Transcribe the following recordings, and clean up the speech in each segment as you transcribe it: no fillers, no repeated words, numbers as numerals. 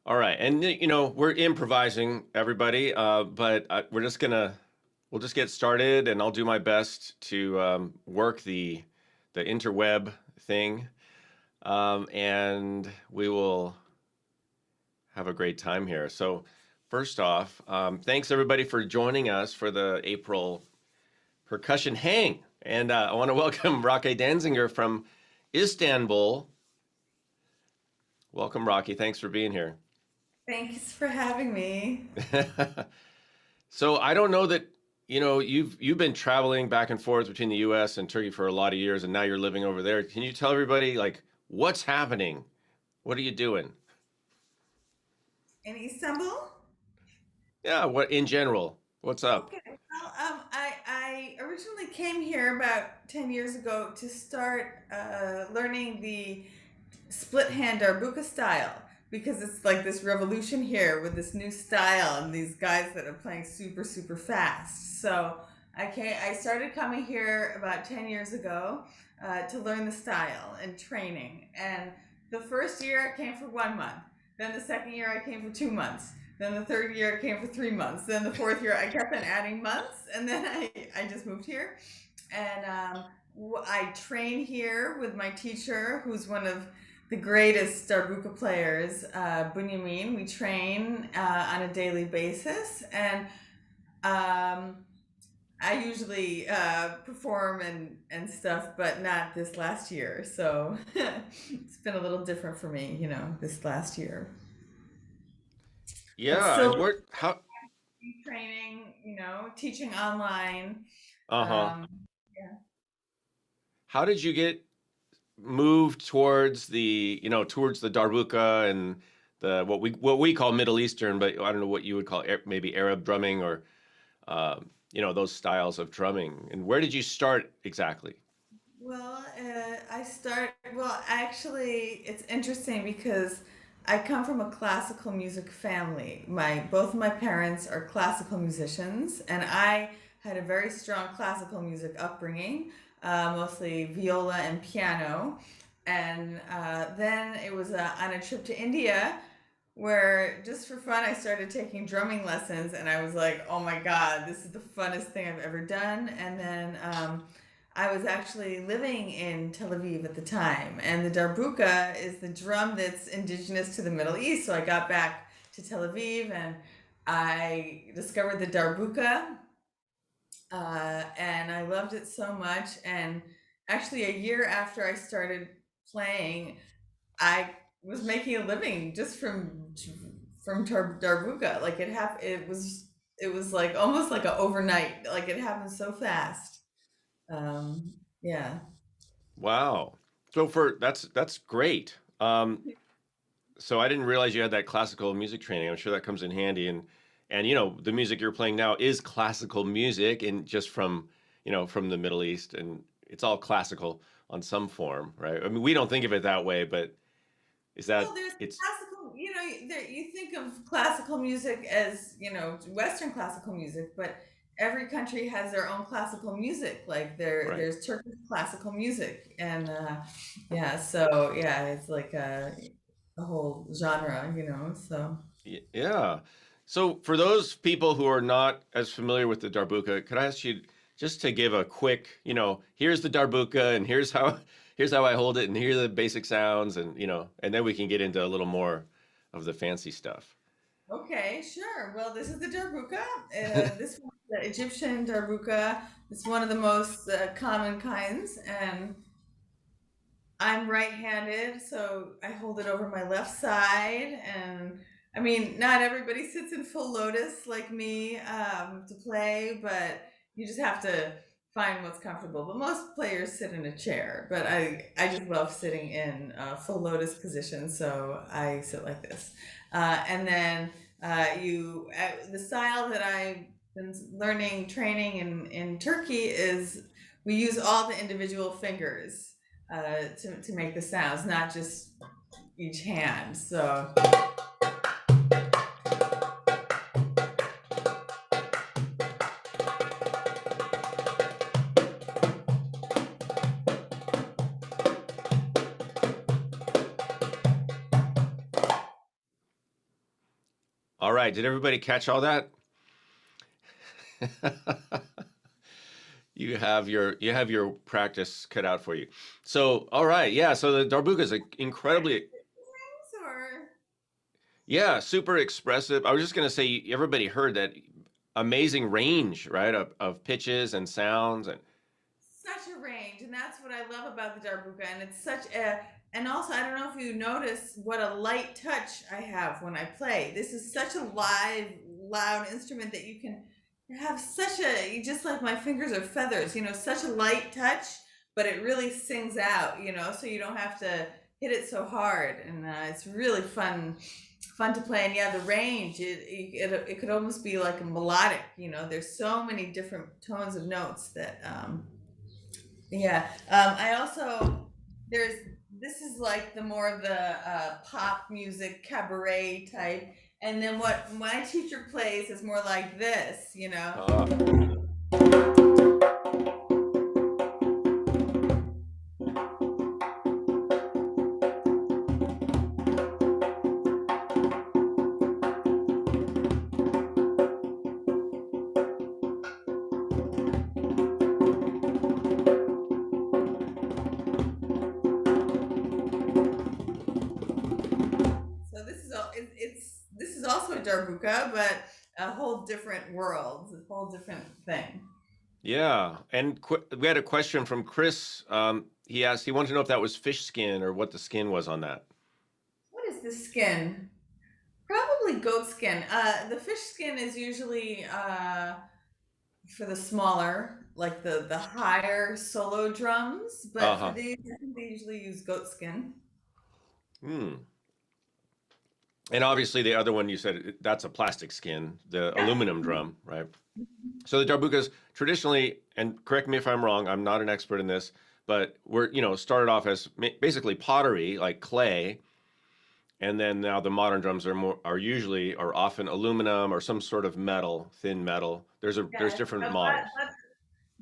All right, and we're improvising, everybody, but we'll just get started, and I'll do my best to work the interweb thing, and we will have a great time here. So, first off, thanks everybody for joining us for the April percussion hang, and I want to welcome Roquy Danzinger from Istanbul. Welcome, Rocky. Thanks for being here. Thanks for having me. So I don't know that you've been traveling back and forth between the U.S. and Turkey for a lot of years, and now you're living over there. Can you tell everybody like what's happening? What are you doing? In Istanbul? Yeah, what in general? What's up? Okay. Well, I originally came here about 10 years ago to start learning the split hand darbuka style because it's like this revolution here with this new style and these guys that are playing super, super fast. So I started coming here about 10 years ago to learn the style and training. And the first year I came for 1 month. Then the second year I came for 2 months. Then the third year I came for 3 months. Then the fourth year I kept on adding months. And then I just moved here. And I train here with my teacher, who's one of the greatest darbuka players, Bunyamin. We train on a daily basis. And um, I usually perform and stuff, but not this last year. So it's been a little different for me, this last year. But Yeah, and still where how training, teaching online. uh-huh. Um, yeah. How did you get moved towards towards the darbuka and the what we call Middle Eastern, but I don't know what you would call maybe Arab drumming or those styles of drumming. And where did you start exactly? Well, actually, it's interesting because I come from a classical music family. Both of my parents are classical musicians, and I had a very strong classical music upbringing, mostly viola and piano. And then it was on a trip to India where just for fun I started taking drumming lessons, and I was like, "Oh my God, this is the funnest thing I've ever done." And then I was actually living in Tel Aviv at the time, and the darbuka is the drum that's indigenous to the Middle East. So I got back to Tel Aviv and I discovered the darbuka, and I loved it so much. And actually, a year after I started playing, I was making a living just from darbuka. Like it was like almost like a overnight. Like it happened so fast. Yeah. Wow. So for that's great. So I didn't realize you had that classical music training. I'm sure that comes in handy, and the music you're playing now is classical music and just from the Middle East, and it's all classical on some form, right? I mean, we don't think of it that way, but is Well, that there's it's classical, you think of classical music as, Western classical music, but every country has their own classical music. Like right? there's Turkish classical music, and yeah, so yeah, it's like a whole genre, so. Yeah. So for those people who are not as familiar with the darbuka, could I ask you just to give a quick, here's the darbuka and here's how I hold it and here are the basic sounds and then we can get into a little more of the fancy stuff. Okay, sure. Well, this is the darbuka. This one's the Egyptian darbuka. It's one of the most common kinds, and I'm right-handed, so I hold it over my left side. And I mean, not everybody sits in full lotus like me to play, but you just have to find what's comfortable. But most players sit in a chair, but I just love sitting in full lotus position, so I sit like this. And then the style that I've been learning, training in Turkey is we use all the individual fingers to make the sounds, not just each hand. So All right. Did everybody catch all that? You have your practice cut out for you. So, all right. Yeah. So the darbuka is incredibly, Or yeah, super expressive. I was just gonna say, everybody heard that amazing range, right, of pitches and sounds, and such a range, and that's what I love about the darbuka. And it's such a, and also I don't know if you notice what a light touch I have when I play. This is such a live, loud instrument that you can have such a, you just like my fingers are feathers, such a light touch, but it really sings out, so you don't have to hit it so hard, and it's really fun to play. And yeah, the range, it could almost be like a melodic, there's so many different tones of notes that yeah. I also there's this is like the more of the pop music cabaret type, and then what my teacher plays is more like this. uh, So this is also a darbuka, but a whole different world, a whole different thing. yeah. And we had a question from Chris. He wanted to know if that was fish skin or what the skin was on that. What is the skin? Probably goat skin. The fish skin is usually for the smaller, like the higher solo drums, but for Uh-huh. these, I think they usually use goat skin. Hmm. And obviously the other one you said that's a plastic skin, the Yeah. aluminum drum, right? So the darbukas traditionally, and correct me if I'm wrong, I'm not an expert in this, but started off as basically pottery, like clay, and then now the modern drums are often aluminum or some sort of metal, thin metal. There's Yes, different but, models.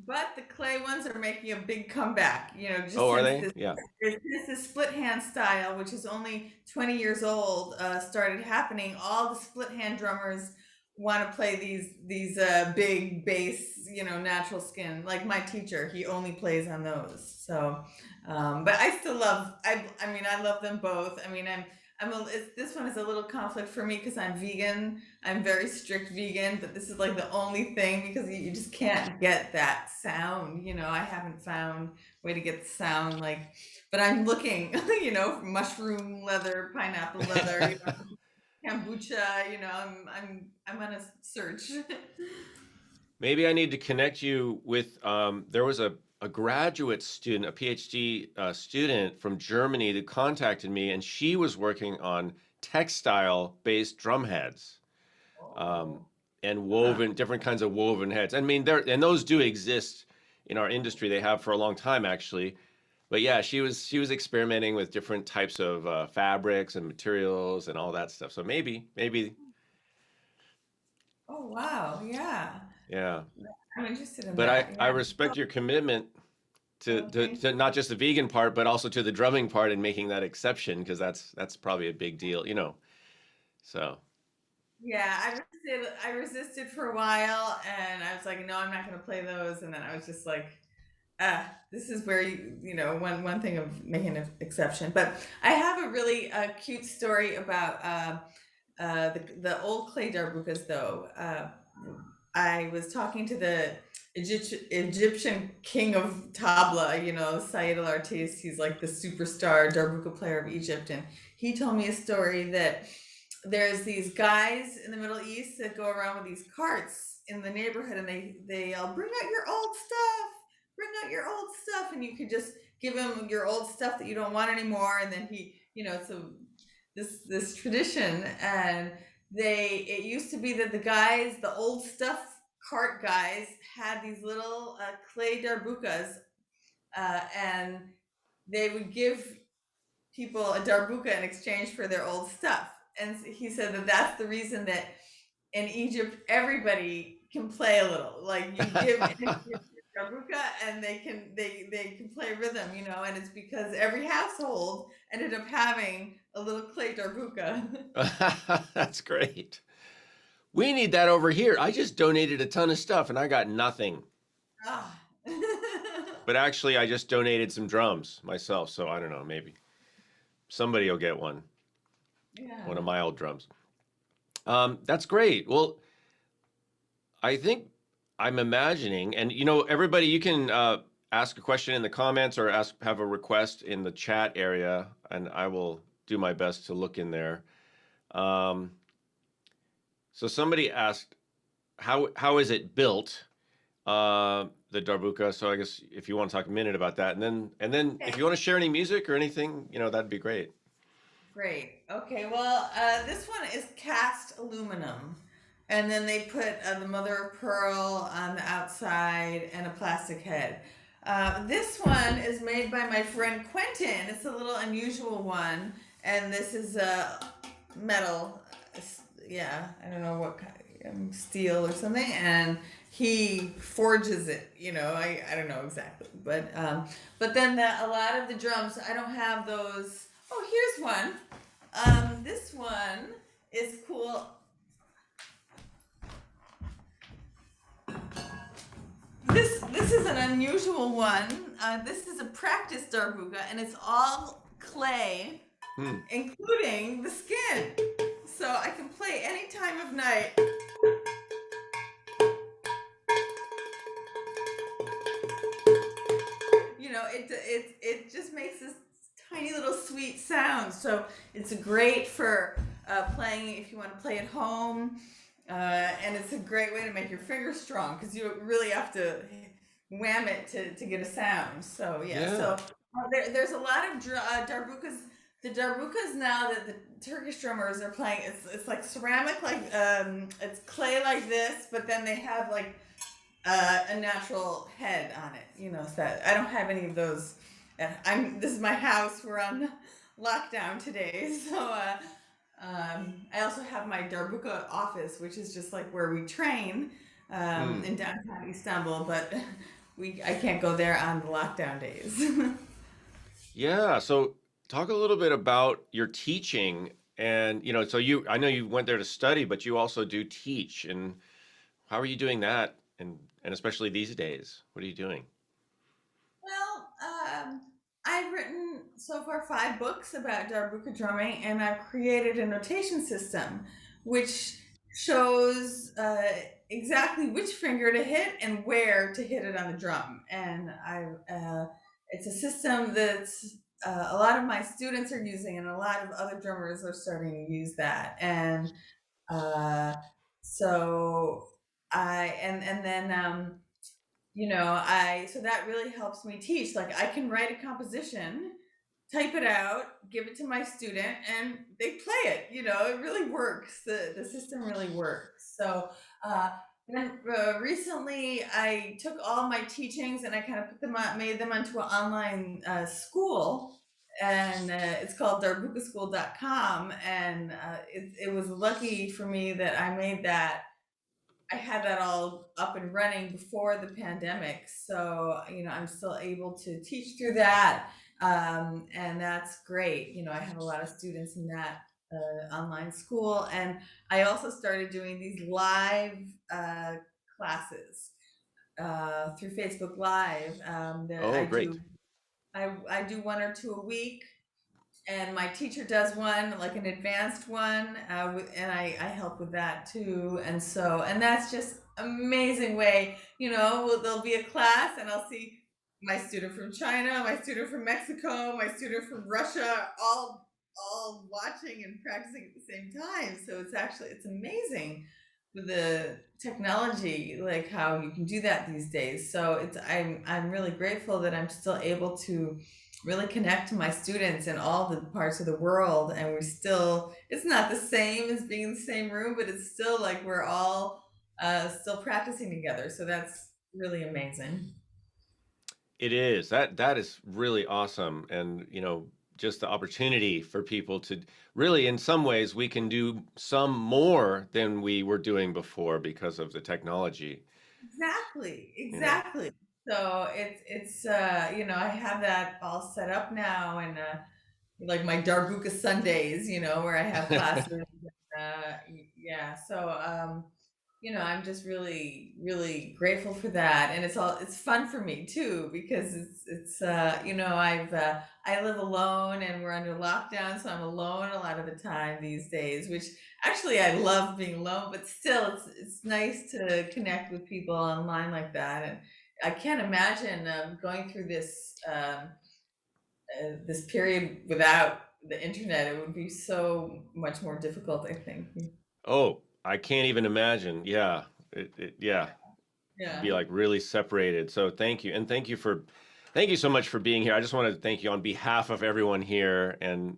but the clay ones are making a big comeback. Oh, Just are since they? Yeah. this split hand style, which is only 20 years old, started happening. All the split hand drummers want to play these big bass, natural skin. Like my teacher, he only plays on those. So, but I still love. I mean, I love them both. I mean, this one is a little conflict for me because I'm vegan. I'm very strict vegan, but this is like the only thing because you just can't get that sound. I haven't found a way to get the sound like, but I'm looking, mushroom leather, pineapple leather, kombucha. I'm on a search. Maybe I need to connect you with. There was a graduate student, a PhD student from Germany that contacted me, and she was working on textile-based drum heads, um, Oh, and huh. woven different kinds of woven heads. I mean, and those do exist in our industry. They have for a long time, actually. But yeah, she was experimenting with different types of fabrics and materials and all that stuff. So maybe, Oh wow, yeah. yeah. I'm interested in But I that. I Yeah. respect your commitment to, Oh, to thank to not just the vegan part, but also to the drumming part and making that exception because that's probably a big deal. So Yeah, I resisted for a while, and I was like, no, I'm not going to play those. And then I was just like, this is where one thing of making an exception. But I have a really cute story about the old clay darbukas, though. I was talking to the Egyptian king of tabla, Said al Artis. He's like the superstar darbuka player of Egypt, and he told me a story that there's these guys in the Middle East that go around with these carts in the neighborhood, and they yell, "Bring out your old stuff! Bring out your old stuff!" And you could just give him your old stuff that you don't want anymore, and then so this tradition, and it used to be that the old stuff cart guys, had these little clay darbukas, and they would give people a darbuka in exchange for their old stuff. And he said that that's the reason that in Egypt everybody can play a little. Like you give darbuka, and they can play rhythm, and it's because every household ended up having a little clay darbuka. that's great. we need that over here. I just donated a ton of stuff and I got nothing. Ah. But actually, I just donated some drums myself, so I don't know, maybe somebody will get one Yeah. of my old drums. That's great. Well, I think I'm imagining, and everybody, you can ask a question in the comments or have a request in the chat area, and I will do my best to look in there. Um, so somebody asked, how is it built? The darbuka. So I guess if you want to talk a minute about that, and then if Okay. you want to share any music or anything, that'd be great. Great. Okay. Well, this one is cast aluminum, and then they put the mother of pearl on the outside and a plastic head. This one is made by my friend Quentin. It's a little unusual one, and this is metal. Yeah, I don't know what kind, steel or something, and he forges it. I don't know exactly, but then a lot of the drums I don't have those. Oh, here's one. This one is cool. This is an unusual one. This is a practice darbuka, and it's all clay, Hmm. including the skin. So I can play any time of night. It just makes this tiny little sweet sound. So it's great for playing if you want to play at home, and it's a great way to make your fingers strong because you really have to wham it to get a sound. So yeah, Yeah. there's a lot of darbukas. The darbukas now that the Turkish drummers are playing, it's like ceramic, like it's clay like this, but then they have like a natural head on it. So that I don't have any of those. This is my house. We're on lockdown today, so I also have my darbuka office, which is just like where we train Hmm. in downtown Istanbul, but I can't go there on the lockdown days. Yeah. So talk a little bit about your teaching, and so I know you went there to study, but you also do teach, and how are you doing that? And especially these days, what are you doing? Well, I've written so far 5 books about darbuka drumming, and I've created a notation system which shows exactly which finger to hit and where to hit it on the drum. And it's a system that's a lot of my students are using, and a lot of other drummers are starting to use that. And uh, so and then so that really helps me teach. Like I can write a composition, type it out, give it to my student, and they play it. It really works. The system really works. So then recently I took all my teachings and I kind of made them onto an online school. And it's called darbukaschool.com. And it was lucky for me that I had that all up and running before the pandemic. So, I'm still able to teach through that. And that's great. I have a lot of students in that online school. And I also started doing these live classes through Facebook Live that Oh, great. I do 1 or 2 a week, and my teacher does one, like an advanced one, and I help with that too. And that's just amazing way. There'll be a class and I'll see my student from China, my student from Mexico, my student from Russia, all watching and practicing at the same time. So it's amazing with the technology, like how you can do that these days. So I'm really grateful that I'm still able to really connect to my students in all the parts of the world, and it's not the same as being in the same room, but it's still like we're all still practicing together. So that's really amazing. It is. That is really awesome. And, just the opportunity for people to really, in some ways, we can do some more than we were doing before because of the technology, Exactly, you know. exactly. So it's I have that all set up now, and like my darbuka Sundays, where I have classes. Yeah. So, I'm just really, really grateful for that, and it's fun for me too because I live alone and we're under lockdown, so I'm alone a lot of the time these days. Which actually I love being alone, but still, it's nice to connect with people online like that, and I can't imagine going through this period without the internet. It would be so much more difficult, I think. Oh, I can't even imagine. Yeah. Yeah. Be Yeah. like really separated. So thank you. And thank you so much for being here. I just want to thank you on behalf of everyone here. And,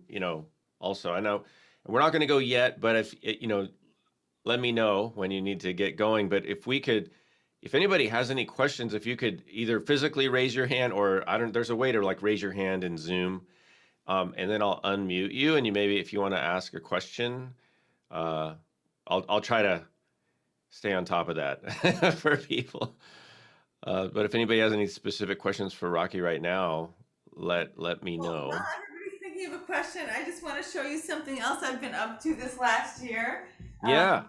also I know we're not going to go yet, but let me know when you need to get going. But if anybody has any questions, if you could either physically raise your hand or there's a way to like raise your hand in Zoom. And then I'll unmute you. And maybe if you want to ask a question, uh, I'll try to stay on top of that for people. But if anybody has any specific questions for Rocky right now, let me Well, while know. everybody's thinking of a question, I just want to show you something else I've been up to this last year. Yeah.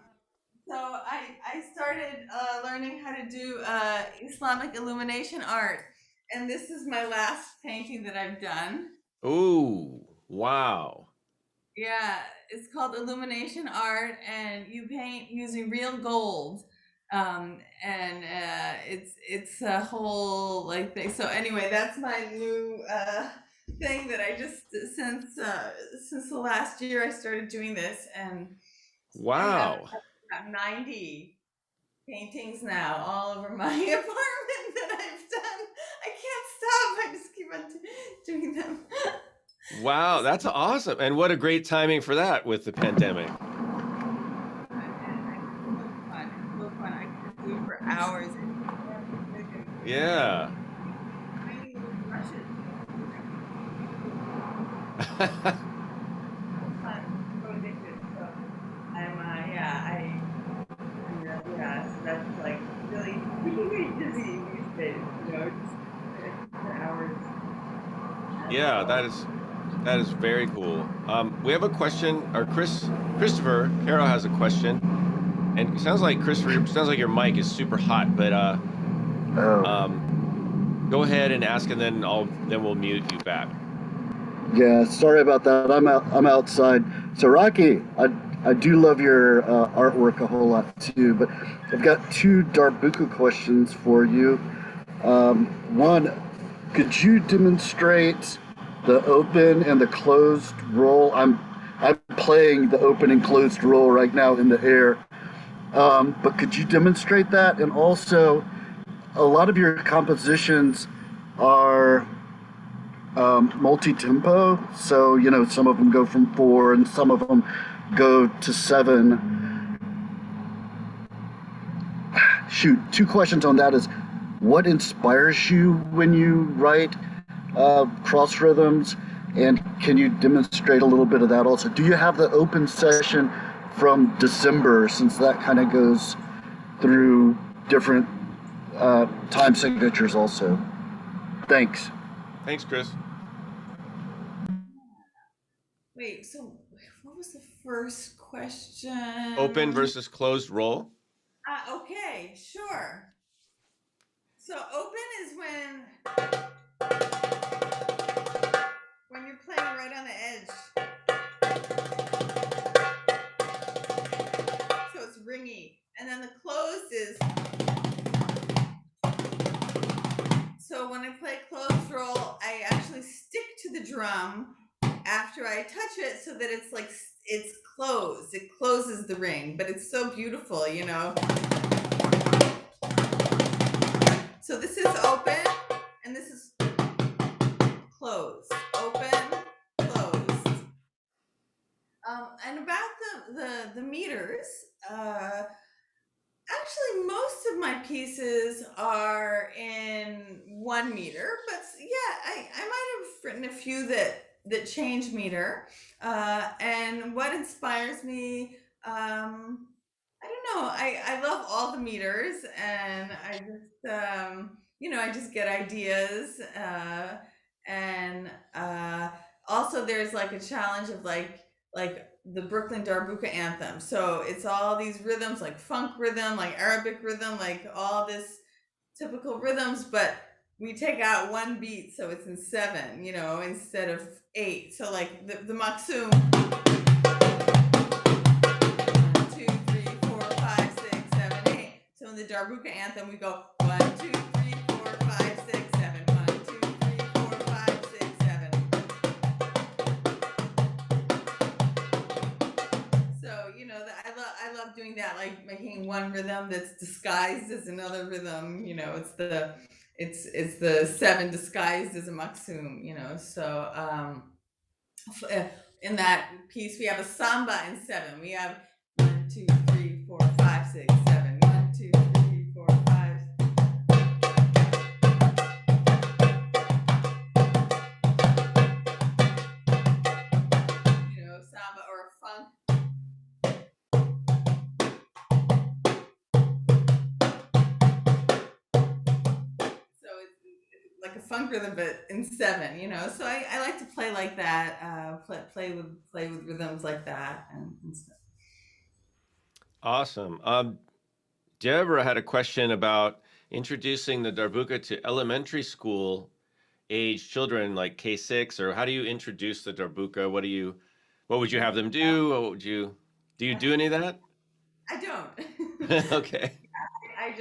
So I started learning how to do Islamic illumination art, and this is my last painting that I've done. Ooh, wow. Yeah, it's called illumination art, and you paint using real gold. And it's a whole like thing. So anyway, that's my new thing that I just since the last year I started doing this, and I have Wow. about 90 paintings now all over my apartment that I've done. I can't stop. I just keep on doing them. Wow, that's awesome. And what a great timing for that with the pandemic. And it's so fun. It's so fun. I could do it for hours. And I have music and Yeah. tiny little brushes. So fun. So addictive. So so that's like really keeping me busy these days. Just for hours. Yeah, So that is very cool. We have a question, or Christopher Carroll has a question, and it sounds like Christopher, sounds like your mic is super hot, but Oh, um, go ahead and ask, and then we'll mute you back. yeah. Sorry about that. I'm outside. So Rocky, I do love your artwork a whole lot too. But I've got two darbuka questions for you. One, could you demonstrate the open and the closed roll? I'm playing the open and closed roll right now in the air. But could you demonstrate that? And also, a lot of your compositions are multi-tempo. So, some of them go from 4 and some of them go to 7. Shoot, two questions on that is what inspires you when you write cross rhythms? And can you demonstrate a little bit of that also? Do you have the open session from December, since that kind of goes through different time signatures also? Thanks. Thanks, Chris. wait. So what was the first Open question? versus closed roll. Okay, sure. So open is when you're playing right on the edge. So it's ringy. And then the closed is so when I play closed roll, I actually stick to the drum after I touch it so that it's like it's closed. It closes the ring, but it's so beautiful. So this is open and this is closed. Open, closed. And about the meters, actually, most of my pieces are in 1 meter, but yeah, I might have written a few that change meter. And what inspires me, I don't know. I love all the meters, and I just get ideas. And also, there's like a challenge of like the Brooklyn Darbuka anthem. So it's all these rhythms, like funk rhythm, like Arabic rhythm, like all this typical rhythms, but we take out one beat, so it's in 7, instead of 8. So like the maksum, 1, 2, 3, 4, 5, 6, 7, 8. So in the Darbuka anthem, we go 1, 2, 3, 4, 5, 6, 7. 1, 2, 3, 4, 5, 6, 7. So I love doing that, like making one rhythm that's disguised as another rhythm. It's the 7 disguised as a maksum. So in that piece we have a samba in 7. We have 1, 2, 3, 4, 5, 6, 7. 1, 2, 3, 4, 5. Samba or a funk. So it's like a funk rhythm, but in 7. So I like to play like that. Play with rhythms like that and stuff. Awesome. Deborah had a question about introducing the darbuka to elementary school age children, like K6, or how do you introduce the darbuka? What would you have them do? Do you do any of that? I don't. Okay. I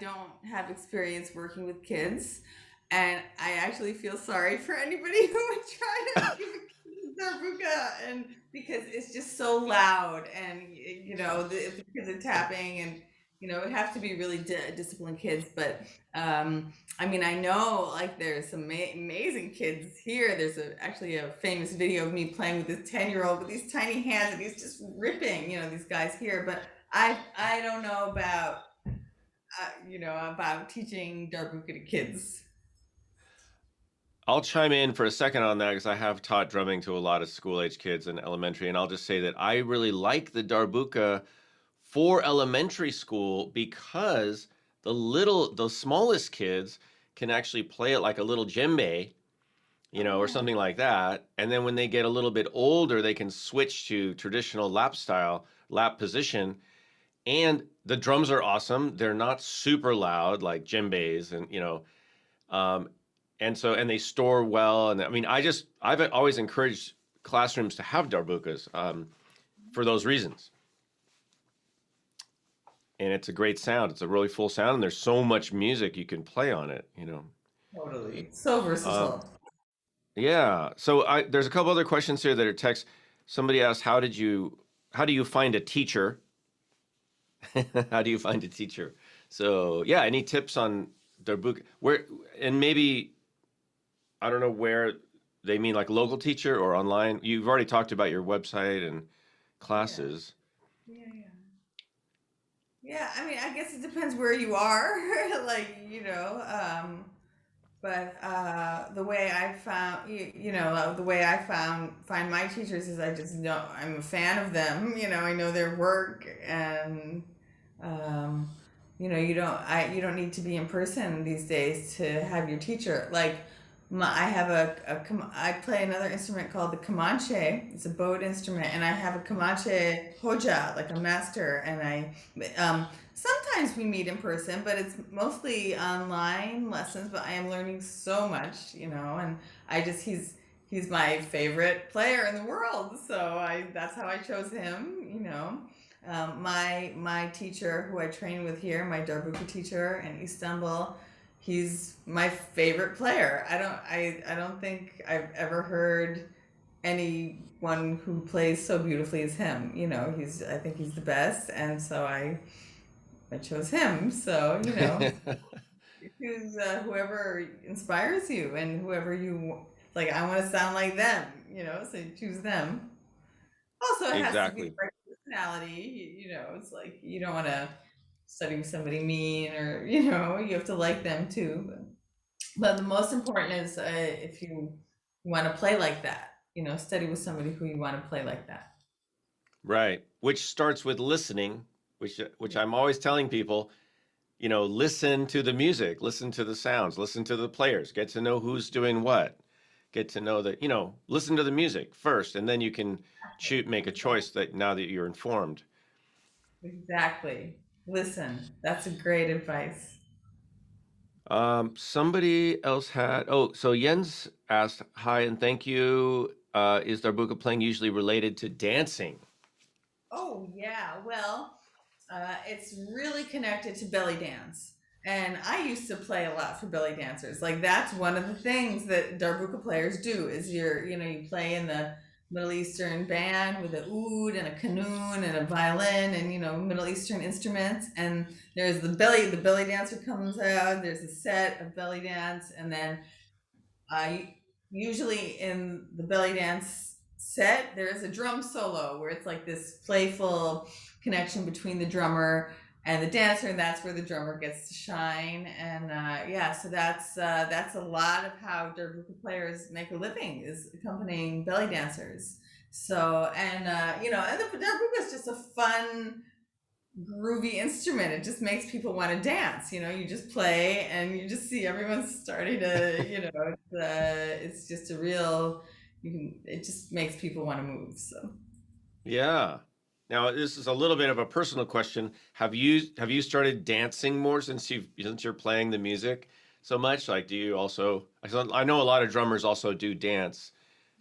don't have experience working with kids, and I actually feel sorry for anybody who would try to give a kid darbuka, and because it's just so loud, and if the kids are tapping, and it would have to be really disciplined kids. But I know like there's some amazing kids here. There's actually a famous video of me playing with this 10-year-old with these tiny hands, and he's just ripping, these guys here. But I don't know about about teaching darbuka to kids. I'll chime in for a second on that because I have taught drumming to a lot of school-age kids in elementary, and I'll just say that I really like the darbuka for elementary school because the smallest kids can actually play it like a little djembe, or something like that. And then when they get a little bit older, they can switch to traditional lap position. And the drums are awesome. They're not super loud like djembes, and they store well. And I mean, I've always encouraged classrooms to have darbukas for those reasons. And it's a great sound. It's a really full sound, and there's so much music you can play on it. Totally, so versatile. Yeah. So there's a couple other questions here that are text. Somebody asked, how do you find a teacher? How do you find a teacher? So yeah, any tips on darbuka? And maybe, I don't know where they mean, like local teacher or online. You've already talked about your website and classes. Yeah. I mean, I guess it depends where you are. But the way I found, find my teachers is I just know I'm a fan of them. I know their work, and you don't need to be in person these days to have your teacher. Like I play another instrument called the Comanche. It's a bowed instrument, and I have a Comanche hoja, like a master, and sometimes we meet in person, but it's mostly online lessons. But I am learning so much, and he's my favorite player in the world, so that's how I chose him. My teacher, who I train with here, my darbuka teacher in Istanbul, he's my favorite player. I don't think I've ever heard anyone who plays so beautifully as him. I think he's the best, and so I chose him. So choose whoever inspires you, and whoever you like. I want to sound like them. So you choose them. Also, it has to be the right personality. It's like you don't want to study with somebody mean, or you have to like them too. But the most important is if you want to play like that, study with somebody who you want to play like that. Right. Which starts with listening, which I'm always telling people, listen to the music, listen to the sounds, listen to the players, get to know who's doing what, get to know that, listen to the music first, and then you can make a choice that now that you're informed. Exactly. Listen, that's a great advice. Somebody else so Jens asked, hi and thank you. Is darbuka playing usually related to dancing? Oh, yeah. Well, it's really connected to belly dance. And I used to play a lot for belly dancers. Like that's one of the things that darbuka players do is you play in the Middle Eastern band with a oud and a qanun and a violin and Middle Eastern instruments. And there's the belly dancer comes out. There's a set of belly dance, and then usually in the belly dance set, there is a drum solo where it's like this playful connection between the drummer and the dancer, and that's where the drummer gets to shine. And yeah, so that's a lot of how darbuka players make a living is accompanying belly dancers. So and and the darbuka is just a fun groovy instrument. It just makes people want to dance. You just play and you just see everyone starting to, it's just a real, it just makes people want to move. So, Yeah. Now, this is a little bit of a personal question. Have you started dancing more since you're playing the music so much? Like, do you also? I know a lot of drummers also do dance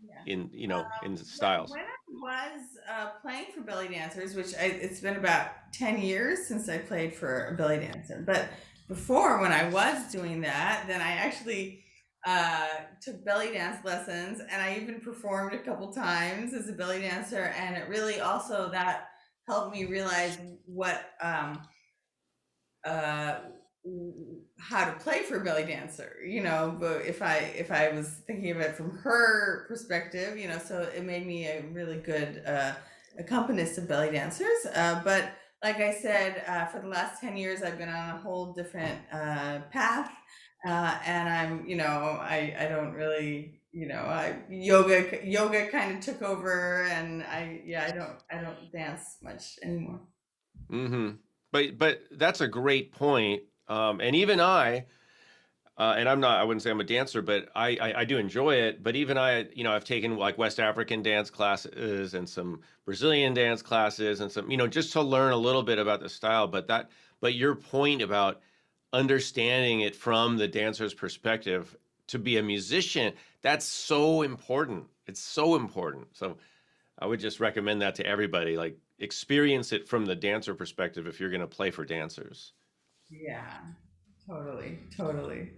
yeah. in styles. When I was playing for belly dancers, it's been about 10 years since I played for a belly dancer. But before, when I was doing that, then I actually took belly dance lessons, and I even performed a couple times as a belly dancer. And it really also that helped me realize what uh, how to play for a belly dancer, but if I was thinking of it from her perspective, so it made me a really good accompanist of belly dancers. But like I said, for the last 10 years, I've been on a whole different path. And I don't really, yoga kind of took over, and I don't dance much anymore. Mm-hmm. But that's a great point. And even and I wouldn't say I'm a dancer, but I do enjoy it. But even I've taken like West African dance classes and some Brazilian dance classes and some, just to learn a little bit about the style. But your point about understanding it from the dancer's perspective to be a musician, that's so important. It's so important. So I would just recommend that to everybody. Like experience it from the dancer perspective if you're going to play for dancers. Yeah, totally, totally.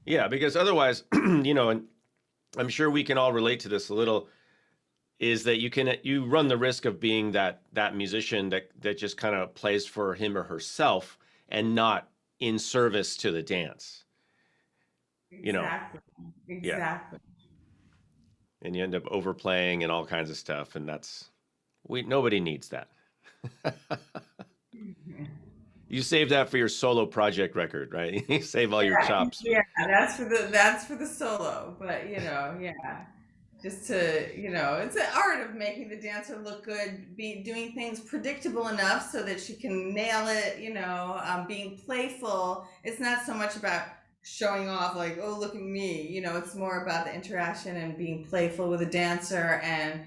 Yeah, because otherwise, and I'm sure we can all relate to this a little, is that you run the risk of being that musician that just kind of plays for him or herself and not in service to the dance. You know, Exactly. yeah, Exactly. and you end up overplaying and all kinds of stuff, and nobody needs that. You save that for your solo project record, right? You save all your Yeah, chops. yeah, that's for the solo, but yeah. Just to, it's an art of making the dancer look good, be doing things predictable enough so that she can nail it, being playful. It's not so much about showing off like, oh, look at me, it's more about the interaction and being playful with a dancer and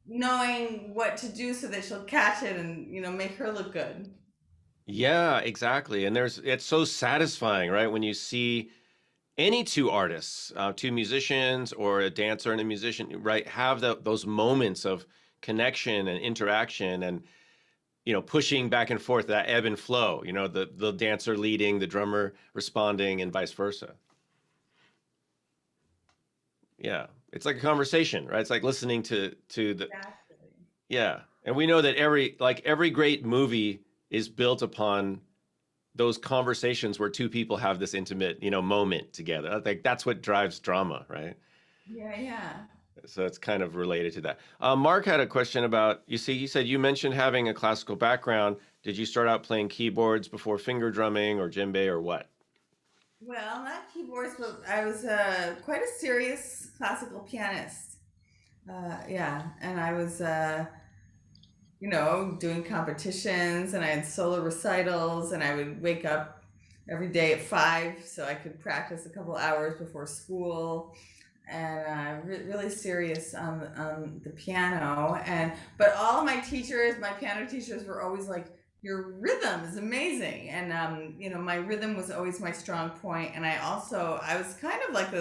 knowing what to do so that she'll catch it and, make her look good. Yeah, exactly. And it's so satisfying, right? When you see any two artists, two musicians or a dancer and a musician, right, have those moments of connection and interaction and, pushing back and forth, that ebb and flow, the dancer leading, the drummer responding, and vice versa. Yeah. It's like a conversation, right? It's like listening to the, Exactly. yeah. And we know that every great movie is built upon those conversations where two people have this intimate, moment together. I think that's what drives drama, right? Yeah, yeah. So it's kind of related to that. Mark had a question about, he said you mentioned having a classical background. Did you start out playing keyboards before finger drumming or djembe or what? Well, not keyboards, but I was quite a serious classical pianist. Yeah, and I was, doing competitions, and I had solo recitals, and I would wake up every day at 5, so I could practice a couple hours before school. And really serious on the piano. But all of my teachers, my piano teachers, were always like, "Your rhythm is amazing," and my rhythm was always my strong point. And I was kind of like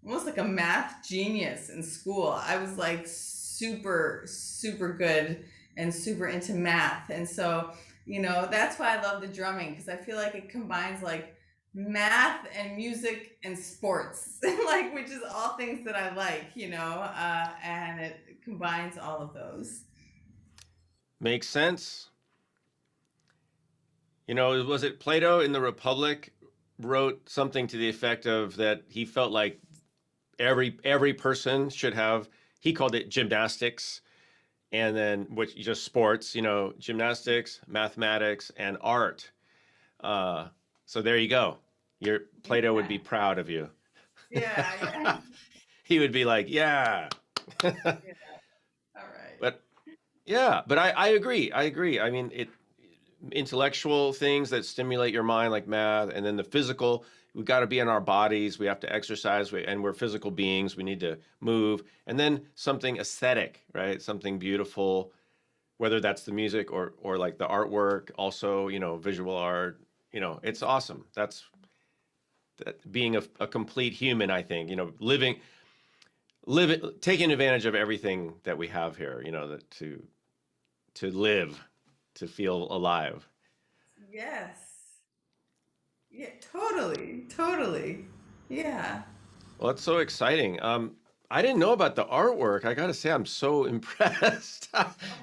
almost like a math genius in school. I was like super super good and super into math, and so that's why I love the drumming, because I feel like it combines like math and music and sports, like, which is all things that I like, and it combines all of those. Makes sense. Was it Plato in the Republic wrote something to the effect of that he felt like every person should have, he called it gymnastics, and then which just sports, gymnastics, mathematics, and art. So there you go. Your Plato would be proud of you. Yeah. He would be like, yeah. Yeah. All right. But I agree. I mean, intellectual things that stimulate your mind, like math, and then the physical. We've got to be in our bodies. We have to exercise, and we're physical beings. We need to move, and then something aesthetic, right? Something beautiful, whether that's the music or like the artwork. Also, visual art. It's awesome. That's that being a complete human. I think living, taking advantage of everything that we have here. That to live, to feel alive. Yes. Yeah, totally. Yeah. Well, it's so exciting. I didn't know about the artwork. I gotta say, I'm so impressed.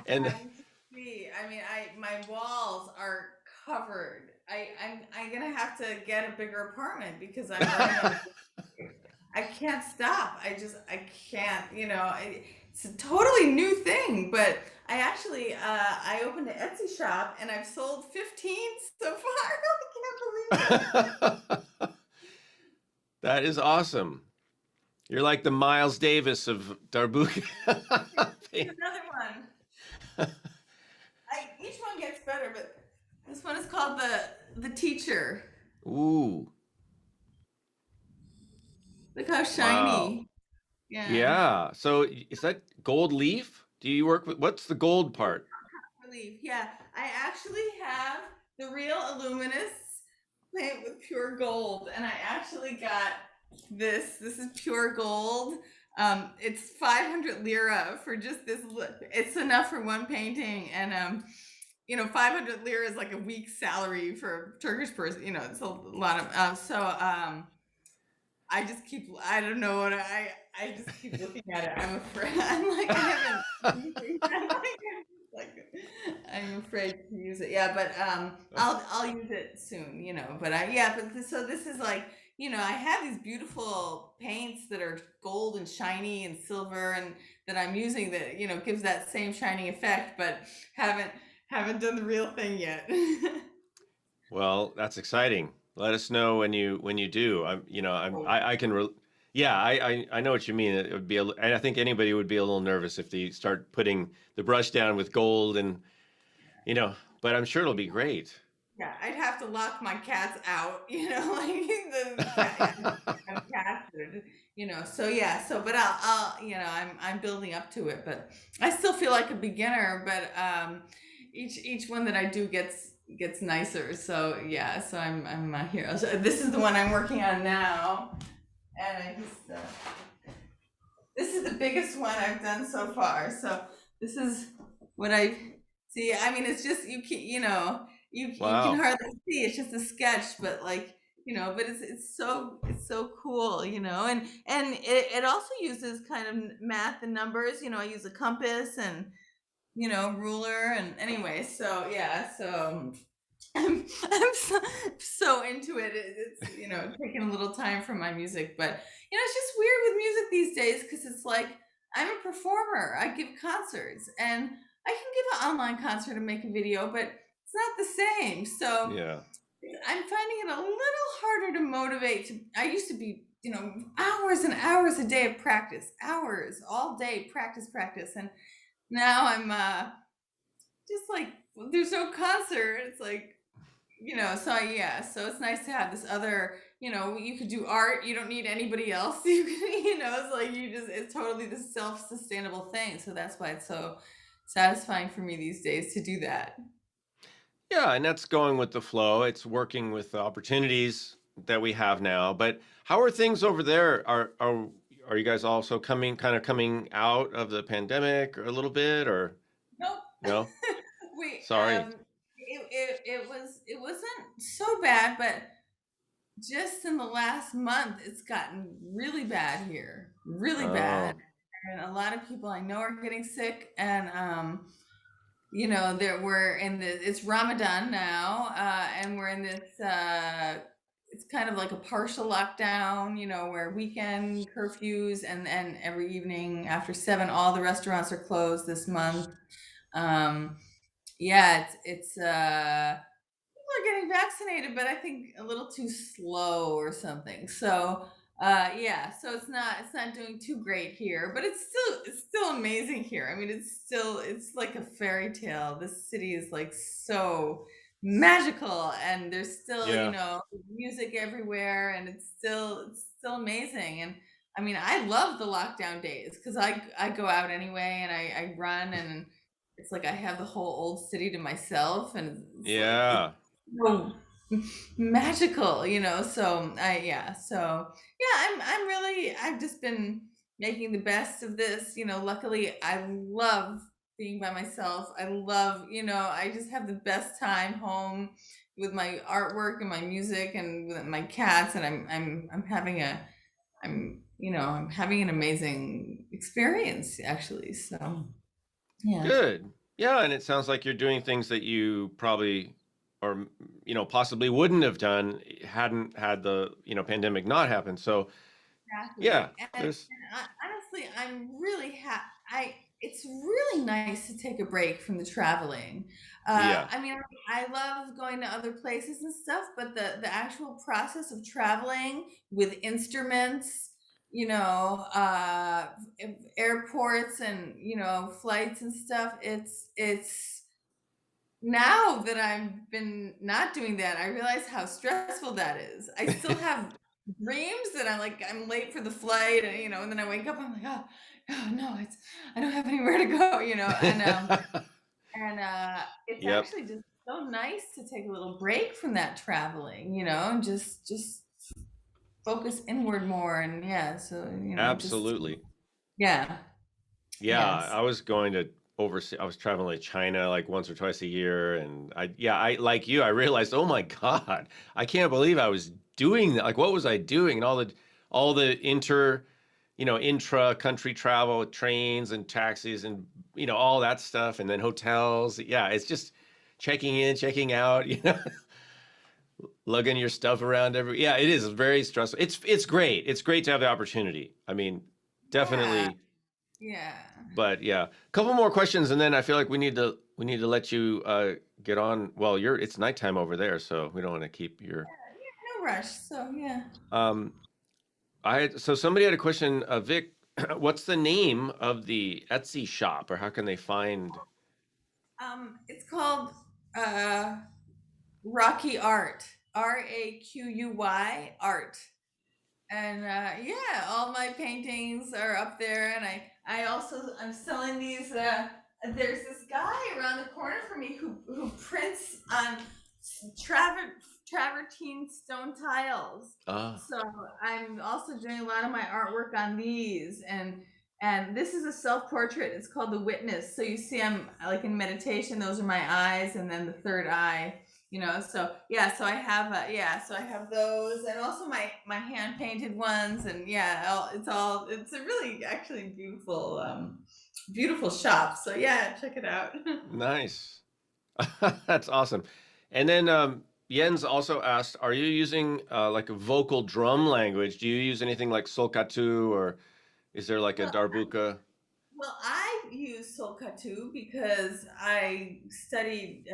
And You should see. I mean, my walls are covered. I'm gonna have to get a bigger apartment because I'm running out of. I can't stop. I can't. It's a totally new thing, but I opened an Etsy shop and I've sold 15 so far. I can't believe it. that is awesome. You're like the Miles Davis of Darbuka. Here's another one. Each one gets better, but this one is called the Teacher. Ooh, Look how wow. shiny. Yeah. Yeah. So is that gold leaf? Do you work with what's the gold part? Relief. Yeah. I actually have the real Illuminists paint with pure gold, and I actually got this. This is pure gold. It's 500 lira for just this. It's enough for one painting, and 500 lira is like a week's salary for a Turkish person. It's a lot of. I just keep. I don't know what I just keep looking at it. I'm afraid. I'm like I haven't. Like I'm afraid to use it. Yeah, but I'll use it soon. But so this is like I have these beautiful paints that are gold and shiny and silver, and that I'm using that gives that same shining effect, but haven't done the real thing yet. Well, that's exciting. Let us know when you do. I can yeah, I know what you mean. It would be and I think anybody would be a little nervous if they start putting the brush down with gold and but I'm sure it'll be great. Yeah, I'd have to lock my cats out, like the cats, So yeah, but I'm building up to it, but I still feel like a beginner. But each one that I do gets nicer. So yeah, so I'm a hero. So this is the one I'm working on now, and this is the biggest one I've done so far. So this is what I see. I mean, it's just you can you can Wow. hardly see. It's just a sketch, but but it's so cool, and it also uses kind of math and numbers. I use a compass and ruler, and anyway, so yeah, so I'm so into it. It's taking a little time from my music, but it's just weird with music these days because it's like I'm a performer. I give concerts, and I can give an online concert and make a video, but it's not the same. So Yeah. I'm finding it a little harder to motivate. I used to be, hours and hours a day of practice, hours all day, practice, and now I'm just like there's no concert. It's like so it's nice to have this other, you could do art, you don't need anybody else. You can, it's like it's totally this self-sustainable thing. So that's why it's so satisfying for me these days to do that. Yeah, and that's going with the flow. It's working with the opportunities that we have now. But how are things over there? Are you guys also coming out of the pandemic or a little bit or Nope. no? we Sorry. it wasn't so bad, but just in the last month it's gotten really bad here, really bad. Oh, And a lot of people I know are getting sick, and there we're in the it's Ramadan now, and we're in this it's kind of like a partial lockdown, where weekend curfews, and every evening after 7 all the restaurants are closed this month. um yeah, it's people are getting vaccinated, but I think a little too slow or something. So so it's not doing too great here, but it's still amazing here. I mean, it's like a fairy tale. This city is like so magical, and there's still, yeah. music everywhere, and it's still amazing. And I mean, I love the lockdown days because I go out anyway, and I run, and it's like I have the whole old city to myself, and it's like Yeah. so magical, I've just been making the best of this. Luckily I love being by myself. I love, I just have the best time home with my artwork and my music and with my cats, and I'm having an amazing experience, actually. So yeah. Good. Yeah, and it sounds like you're doing things that you probably or possibly wouldn't have done hadn't had the, pandemic not happen. So, yeah, Exactly. And, there's honestly, I'm really happy. It's really nice to take a break from the traveling. yeah. I mean, I love going to other places and stuff, but the actual process of traveling with instruments, airports and, flights and stuff, it's now that I've been not doing that, I realize how stressful that is. I still have dreams that I'm late for the flight, and and then I wake up, I'm like, oh no, I don't have anywhere to go, and it's Yep. actually just so nice to take a little break from that traveling, and just focus inward more, and yeah, so just Absolutely. yeah, Yeah, yes. I was going to oversee I was traveling to China like once or twice a year and I like you, I realized, "Oh my God, I can't believe I was doing that. Like what was I doing?" And all the intra country travel with trains and taxis and all that stuff and then hotels. Yeah, it's just checking in, checking out, lugging your stuff around yeah, it is very stressful. It's great. It's great to have the opportunity. I mean, Yeah, definitely. yeah. But yeah, a couple more questions, and then I feel like we need to let you get on. Well, it's nighttime over there, so we don't want to keep your. No rush. So yeah. Um, so somebody had a question, Vic. What's the name of the Etsy shop, or how can they find? It's called uh Rocky Art. Raquy art. And all my paintings are up there, and I'm selling these. There's this guy around the corner from me who prints on travertine stone tiles. Ah, So I'm also doing a lot of my artwork on these, and this is a self portrait. It's called The Witness. So you see, I'm like in meditation. Those are my eyes, and then the third eye. So yeah, so I have those, and also my hand painted ones, and yeah, it's a really actually beautiful shop. So yeah, check it out. nice. That's awesome. And then Jens also asked, "Are you using like a vocal drum language? Do you use anything like solkatu, or is there like a Well, darbuka?" I use Solkatu because I studied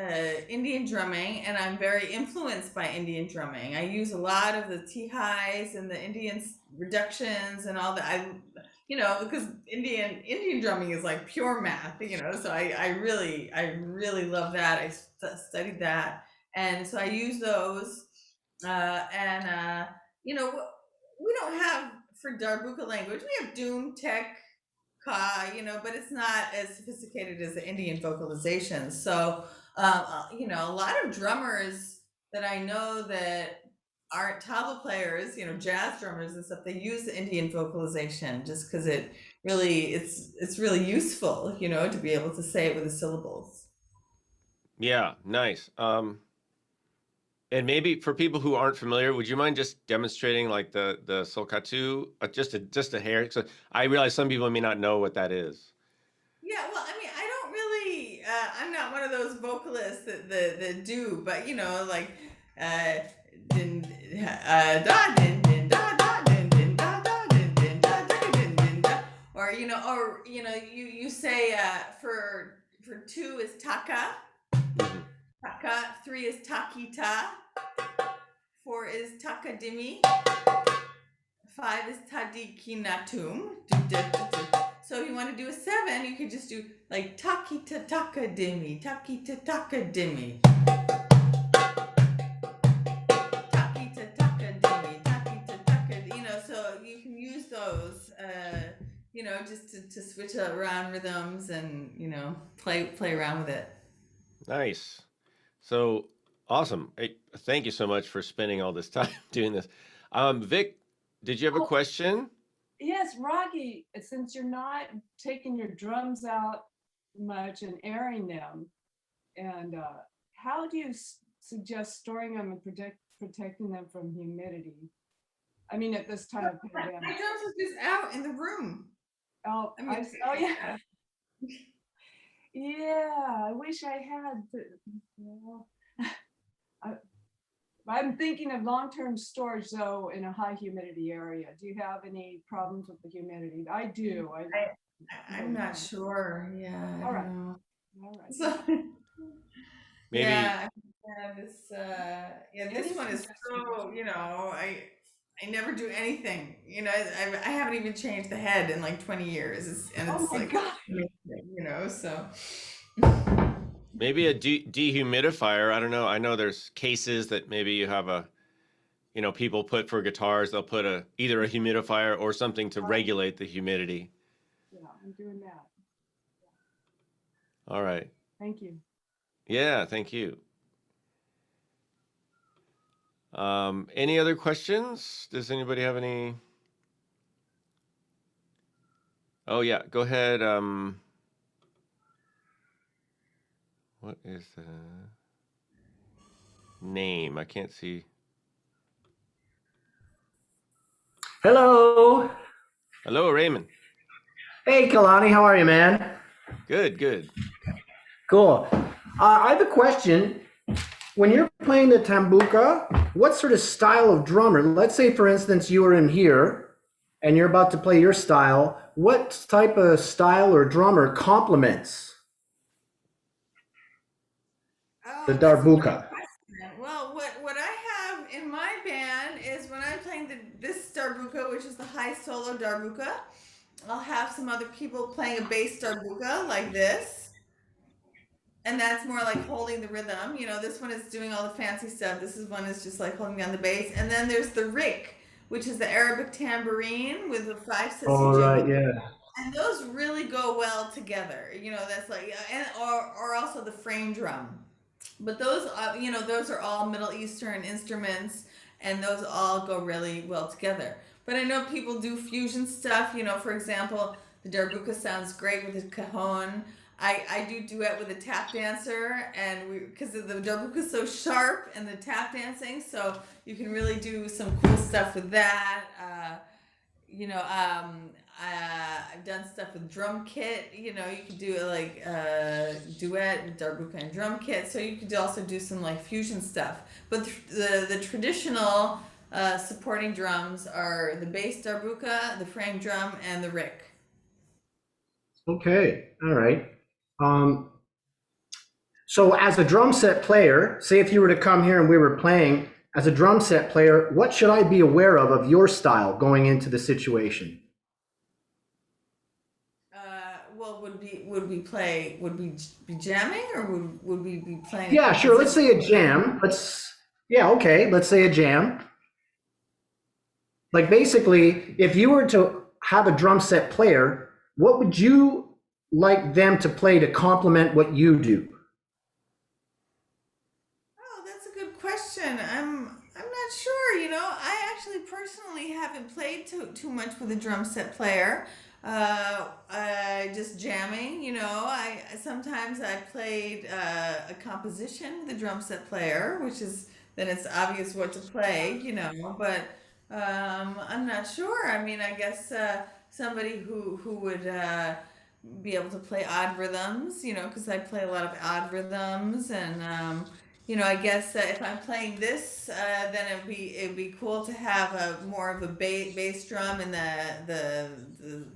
Indian drumming, and I'm very influenced by Indian drumming. I use a lot of the T-highs and the Indian reductions and all that. Because Indian drumming is like pure math. So I really love that. I studied that, And so I use those. You know, we don't have for darbuka language. We have doom, tek, ka, you know, but it's not as sophisticated as the Indian vocalizations. So, you know, a lot of drummers that I know that aren't tabla players, you know, jazz drummers and stuff, they use the Indian vocalization just because it's really useful, you know, to be able to say it with the syllables. Yeah, nice. And maybe for people who aren't familiar, would you mind just demonstrating like the solkatu, just a hair? So I realize some people may not know what that is. Yeah, well, I mean, I don't really. I'm not one of those vocalists that do, but you know, like, din, da din din da da din din da da din din da da din din da, or you know, you say for two is taka, Mhm. taka. Three is takita. Four is takadimi. Five is tadikinatum. So if you want to do a 7, you could just do like takita takadimi, takita takadimi, takita takadimi, takita takadimi. You know, so you can use those, you know, just to switch around rhythms and you know play around with it. Nice. So awesome. Hey, thank you so much for spending all this time doing this. Vic, did you have a Oh, question? yes, Rocky, since you're not taking your drums out much and airing them, and how do you suggest storing them and protecting them from humidity? I mean, at this time of My pandemic. drums is just out in the room. Oh, I mean, oh yeah. Yeah, I wish I had. Well, I'm thinking of long-term storage though in a high humidity area. Do you have any problems with the humidity? I do. I'm not sure. Yeah. I All right. don't know. All right. So, Maybe. yeah, this one is so, you know, I never do anything. You know, I haven't even changed the head in like 20 years. And Oh it's my like, God. you know, so. Maybe a dehumidifier. I don't know. I know there's cases that maybe you have people put for guitars, they'll put either a humidifier or something to regulate the humidity. Yeah, I'm doing that. All right. Thank you. Yeah, thank you. Any other questions? Does anybody have any? Oh yeah, go ahead. What is the name? I can't see. Hello. Hello, Raymond. Hey, Kalani. How are you, man? Good, good. Cool. I have a question. When you're playing the tambuka, what sort of style of drummer? Let's say, for instance, you were in here and you're about to play your style. What type of style or drummer complements the That's a great darbuka? question. Well, what I have in my band is when I'm playing this darbuka, which is the high solo darbuka, I'll have some other people playing a bass darbuka like this. And that's more like holding the rhythm. You know, this one is doing all the fancy stuff. This one is just like holding down the bass. And then there's the rik, which is the Arabic tambourine with the 5 sissy All right, jiggle. yeah. And those really go well together. You know, that's like, or also the frame drum. But those, you know, those are all Middle Eastern instruments, and those all go really well together. But I know people do fusion stuff. You know, for example, the darbuka sounds great with the cajon. I do duet with a tap dancer, and because the darbuka is so sharp and the tap dancing, so you can really do some cool stuff with that. You know, I've done stuff with drum kit. You know, you could do like duet, darbuka, and drum kit. So you could also do some like fusion stuff. But the traditional supporting drums are the bass darbuka, the frame drum, and the rik. Okay, all right. So as a drum set player, say if you were to come here and we were playing, as a drum set player, what should I be aware of your style going into the situation? well, would we be jamming, or would we be playing? Yeah, sure. Let's say a jam. Let's say a jam. Like basically, if you were to have a drum set player, what would you like them to play to complement what you do? Oh, that's a good question. I'm not sure. I actually personally haven't played too much with a drum set player. Just jamming. I sometimes I played a composition with a drum set player, which is then it's obvious what to play. But I'm not sure. I mean, I guess somebody who would be able to play odd rhythms, because I play a lot of odd rhythms, and I guess if I'm playing this, then it'd be cool to have a more of a bass drum and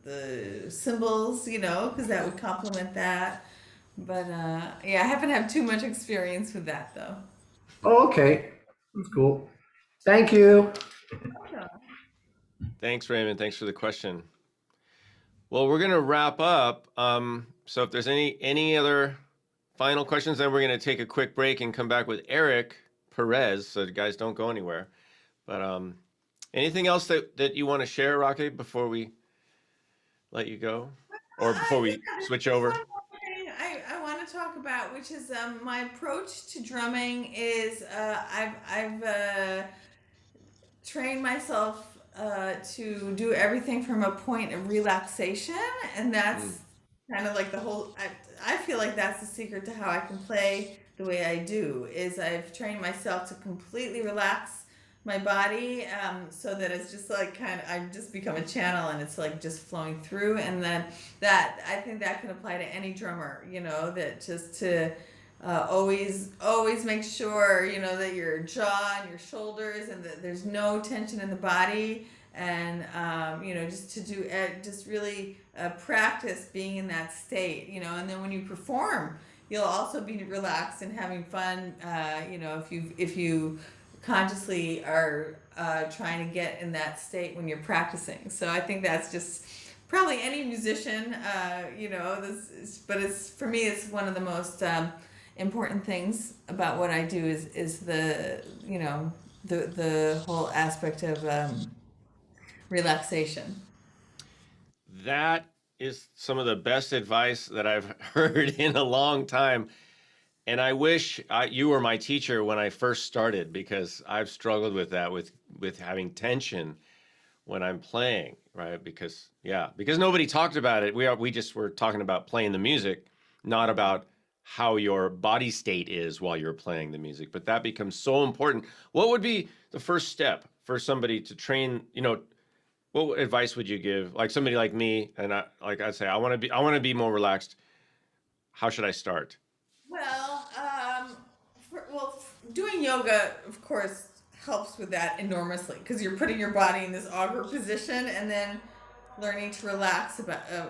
the cymbals, because that would complement that. But yeah, I haven't had too much experience with that though. Oh, okay. That's cool. Thank you. Thanks, Raymond. Thanks for the question. Well, we're gonna wrap up. So if there's any other final questions, then we're gonna take a quick break and come back with Eric Perez. So the guys don't go anywhere. But anything else that you want to share, Rocky, before we let you go, or before we switch over? One more thing I want to talk about, which is my approach to drumming is I've trained myself to do everything from a point of relaxation, and that's kind of like the whole. I feel like that's the secret to how I can play the way I do. Is I've trained myself to completely relax my body, so that it's just like I've just become a channel, and it's like just flowing through, and then that I think that can apply to any drummer, that just to always make sure that your jaw and your shoulders, and that there's no tension in the body, and just to do just really practice being in that state, and then when you perform, you'll also be relaxed and having fun, if you consciously are trying to get in that state when you're practicing. So I think that's just probably any musician, but it's for me, it's one of the most important things about what I do is the the whole aspect of relaxation. That is some of the best advice that I've heard in a long time. And I wish you were my teacher when I first started, because I've struggled with that, with having tension when I'm playing, right? Because nobody talked about it. We just were talking about playing the music, not about how your body state is while you're playing the music. But that becomes so important. What would be the first step for somebody to train? What advice would you give? Like somebody like me, and I'd say I want to be more relaxed. How should I start? Well, doing yoga, of course, helps with that enormously, because you're putting your body in this auger position, and then learning to relax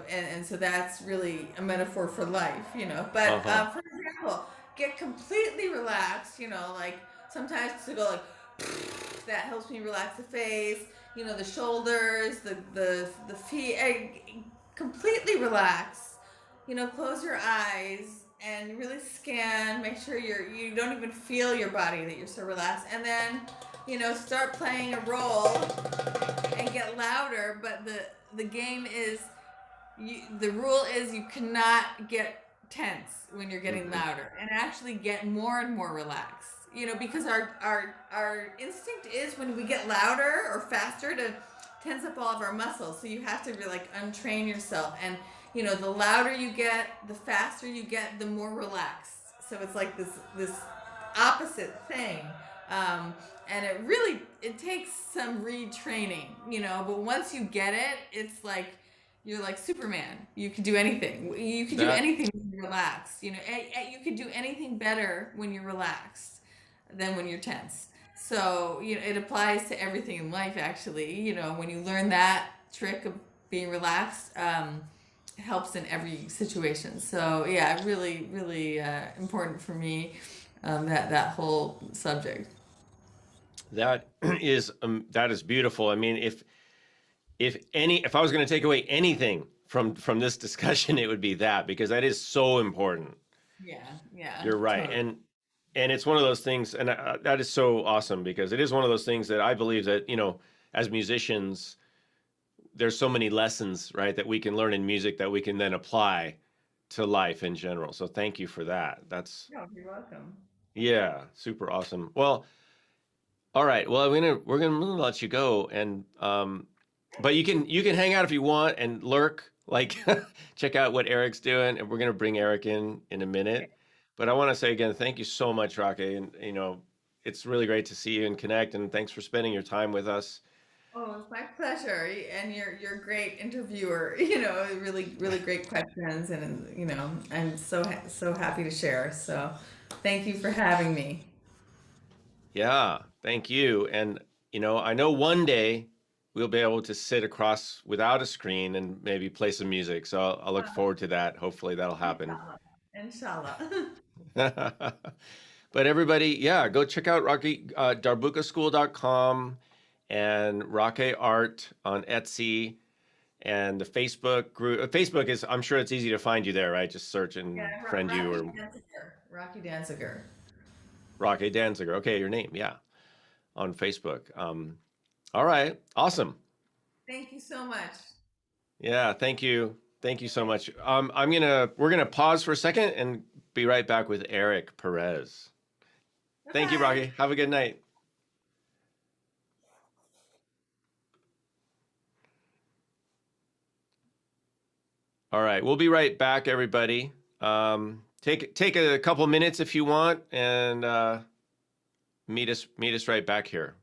and so that's really a metaphor for life, But for example, get completely relaxed, like sometimes to go like that helps me relax the face, the shoulders, the feet, completely relax, close your eyes and really scan, make sure you don't even feel your body, that you're so relaxed, and then start playing a roll and get louder. But the game is, the rule is you cannot get tense when you're getting louder, and actually get more and more relaxed, because our instinct is when we get louder or faster to tense up all of our muscles. So you have to really like untrain yourself, and the louder you get, the faster you get, the more relaxed. So it's like this opposite thing, and it takes some retraining, but once you get it, it's like you're like Superman. You can do anything. You can do anything when you're relaxed. You can do anything better when you're relaxed than when you're tense. So it applies to everything in life, actually. When you learn that trick of being relaxed, helps in every situation. So yeah, really, really important for me, that whole subject. That is beautiful. I mean, if I was going to take away anything from this discussion, it would be that, because that is so important. Yeah. You're right. Totally. And it's one of those things, and that is so awesome, because it is one of those things that I believe that, as musicians, there's so many lessons, right, that we can learn in music that we can then apply to life in general. So thank you for that. That's, No, you're welcome. yeah, super awesome. Well, all right. Well, we're gonna let you go, and but you can hang out if you want and lurk, like check out what Eric's doing, and we're gonna bring Eric in a Okay. minute. But I want to say again, thank you so much, Roque, and it's really great to see you and connect, and thanks for spending your time with us. Oh, it's my pleasure. And you're a great interviewer. Really really great questions, and I'm so happy to share. So, thank you for having me. Yeah, thank you. And I know one day we'll be able to sit across without a screen and maybe play some music. So I'll look forward to that. Hopefully that'll happen. Inshallah. Inshallah. But everybody, yeah, go check out Rocky, darbukaschool.com and Roque Art on Etsy and the Facebook group. Facebook is, I'm sure it's easy to find you there, right? Just search and Yeah, friend you, Rocky or Danziger. Rocky Danziger. Roque Danziger. Okay, your name, yeah, on Facebook. All right, awesome. Thank you so much. Yeah, thank you. Thank you so much. We're gonna pause for a second and be right back with Eric Perez. Bye Thank you, bye. Rocky. Have a good night. All right, we'll be right back, everybody. Take a couple minutes if you want, and meet us right back here.